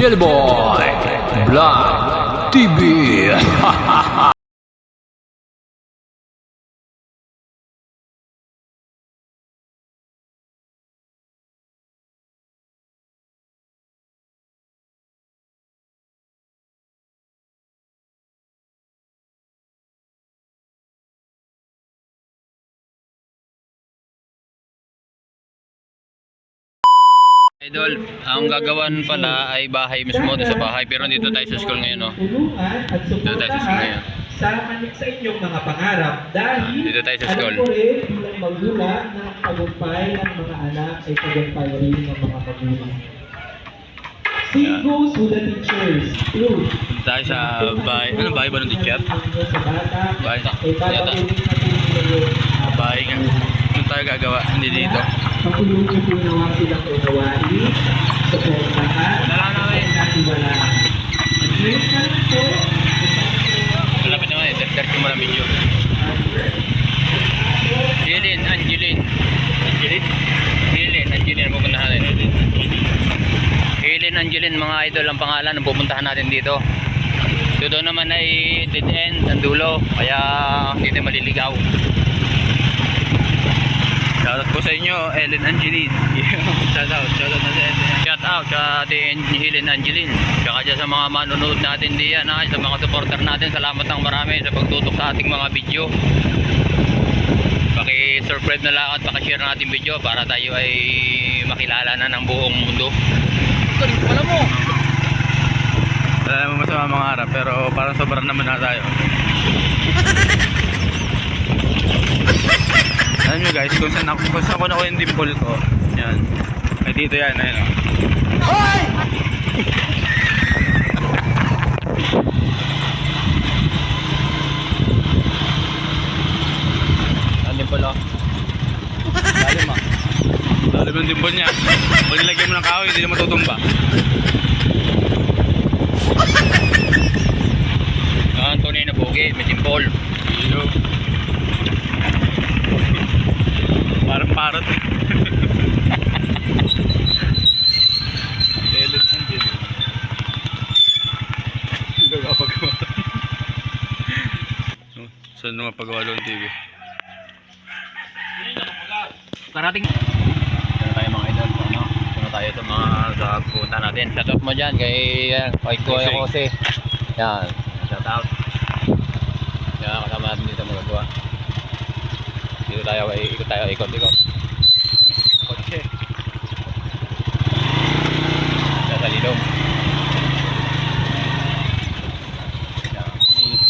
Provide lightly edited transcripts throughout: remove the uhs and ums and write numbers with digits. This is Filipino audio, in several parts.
Jellyboy Vlog TV. Idol, ang gagawan pala ay bahay mismo doon sa bahay, pero dito tayo sa school ngayon, no? Dito tayo sa school ngayon. Sa inyong mga pangarap dahil Dito tayo sa school. alam ko rin bilang magulang na tagumpay ng mga anak ay tagumpay rin ng mga magulang. Cinco to the teachers. True. Dito tayo sa bahay. Ano bahay ba ng teacher? Sa bata, Bahay. ay Yata. papatuloy na po Bahay nga. Ano tayo gagawa? Hindi dito. Patuloy niyo po nawa silang unawain, suportahan, Wala na rin. natiwalaan. Mag-drink na lang po. Malapit naman eh. Start ko muna video. Angeline. Angeline. Pupuntahan natin. Angeline, mga idol ang pangalan ng pupuntahan natin dito. Dito naman ay dead end ang dulo. Kaya hindi tayo maliligaw. Shoutout po sa inyo, Ellen Angeline. Shoutout na sa Ellen. Shoutout sa ating Ellen Angeline. Tsaka dyan sa mga manonood natin diyan, sa mga supporter natin. Salamat ng marami sa pagtutok sa ating mga video. Paki-subscribe na lang at paki-share natin video para tayo ay makilala na ng buong mundo. Alam mo! Wala naman masama mga harap, pero parang sobrang naman na tayo. Alam nyo guys, kung saan ko na yung dimple ko, yan, ay dito yan, ayun o. Hoy! Ang dimple o. Lalim ah. Lalim ang dimple niya. Kung nilagyan mo ng kahoy, hindi na matutumba. Ang tunay na pogi, may dimple. Hello. Parang parot eh. Telet ng dyan eh. Sino nga pagawa? Saan nga pagawa doon TV? Karating. Saan tayo mga idol? Saan tayo sa mga sa punta natin? Shoutout mo dyan kay Kuya Jose. Yan. Shoutout. Yan kasama natin dito magagawa. Dito tayo, ikot. Kotse. Sa lilong.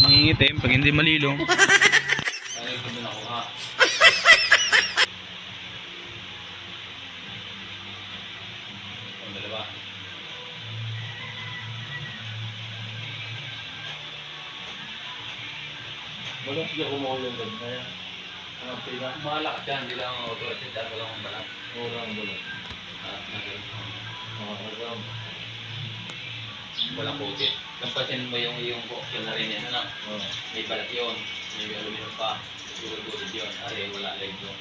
Nangingitim pag hindi malilong. Ano yung doon ako ha? Ang dalawa. Wala siya kumulong doon kaya malakas yan, hindi lang auto-assist at walang balat. Walang balat. Walang puti. Kampasin mo yung iyong yun na rin yan, ano? May balat yun. May aluminum pa. Sigurod yun. Ay, wala leg yun.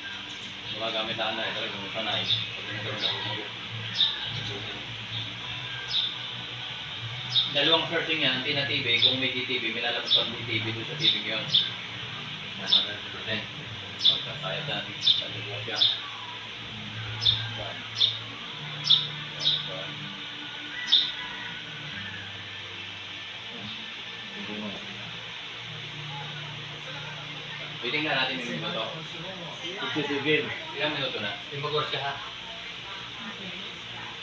Gumagamit na na, talagang sanay. Pag nagkaroon ako mag dalawang searching yan, tina-TV. Kung may DTV, may lalabas pa ng DTV doon sa TV yun. 100%. Pagkakaya dyan, sa luwa siya. Biting na natin yung minuto. Ilang minuto na? Mag-work ka ha?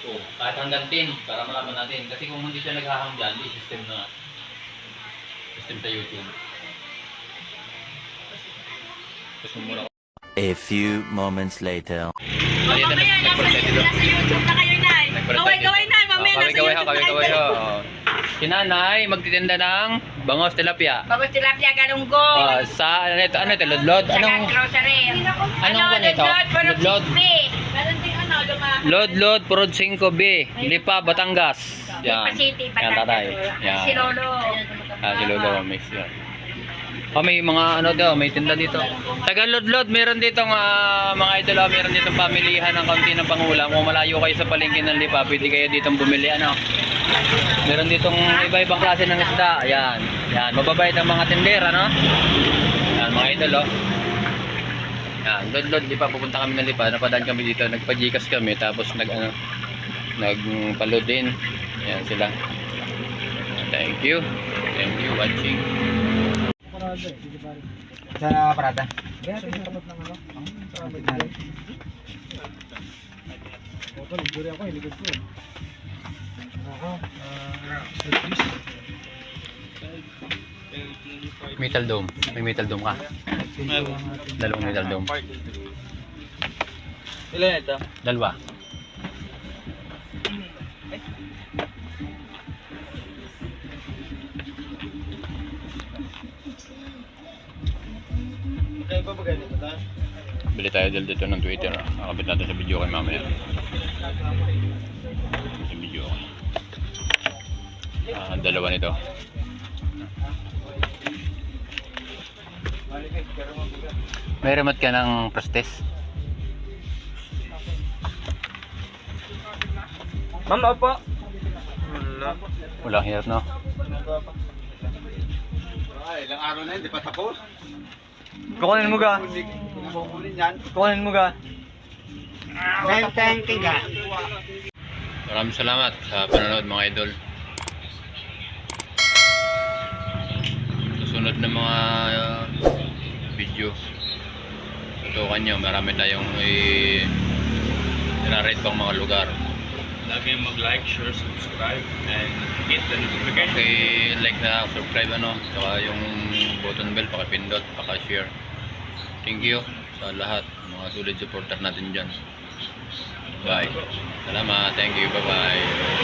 Oo, kahit hanggang 10 para malaman natin. Kasi kung hindi siya naghahang dyan, di system na. System sa YouTube. A few moments later. Mamaya na, nasa YouTube na kayo na. Gaway na, mamaya nasa YouTube na kayo. Si Nanay, magtitinda ng bangos tilapia. Bangos tilapia, galunggong. Sa, ano ito, lodlod? Saka grocery. Anong ba nito? Lodlod? Meron din lumaki. Lodlod, Purod 5B, Lipa, Batangas. Lipa City, Yan, tatay. Batangas. Yan. Si Lolo. Si Lolo, mix yan. Oh, may mga ano daw, may tinda dito. Tagalodlod, meron dito mga idol, meron ditong pamilihan ng kaunti ng pangulam. Kung malayo kayo sa palengke ng Lipa, pwede kayo ditong bumili ano. Meron ditong iba-ibang klase ng isda. Ayan. Yan, mababait ang mga tindera, no? Yan, mga idol, oh. Yan, Lodlod, Lipa, pupunta kami ng Lipa. Napadaan kami dito, nagpa-Gcash kami, tapos nagpaload din. Yan sila. Thank you watching. Sa parada. Metal Dome. May Metal Dome ka? Dalawang Metal Dome. Ilan ito? Dalawa. Kaya ba ganito ta? Bili tayo dito ng Twitter. Nakabit natin sa video kay mamaya. Sa video. Dalawa nito. May remote ka ng Prestes? Ma'am, opo. Walang hirap, no? Ay, ilang araw na yun, di pa tapos? Kukunin mo ga. Kukunin yan. Kukunin mo ga. Thank you. Maraming salamat sa panonood mga idol. Susunod na mga video. Tutukan nyo, marami tayong i-rate pang mga lugar. Lagi mag-like, share, subscribe, and hit the notification. Paki-like na, subscribe ano, saka yung button bell, paki-pindot, paki-share. Thank you sa lahat, mga solid supporter natin dyan. Bye. Salamat, thank you, bye-bye.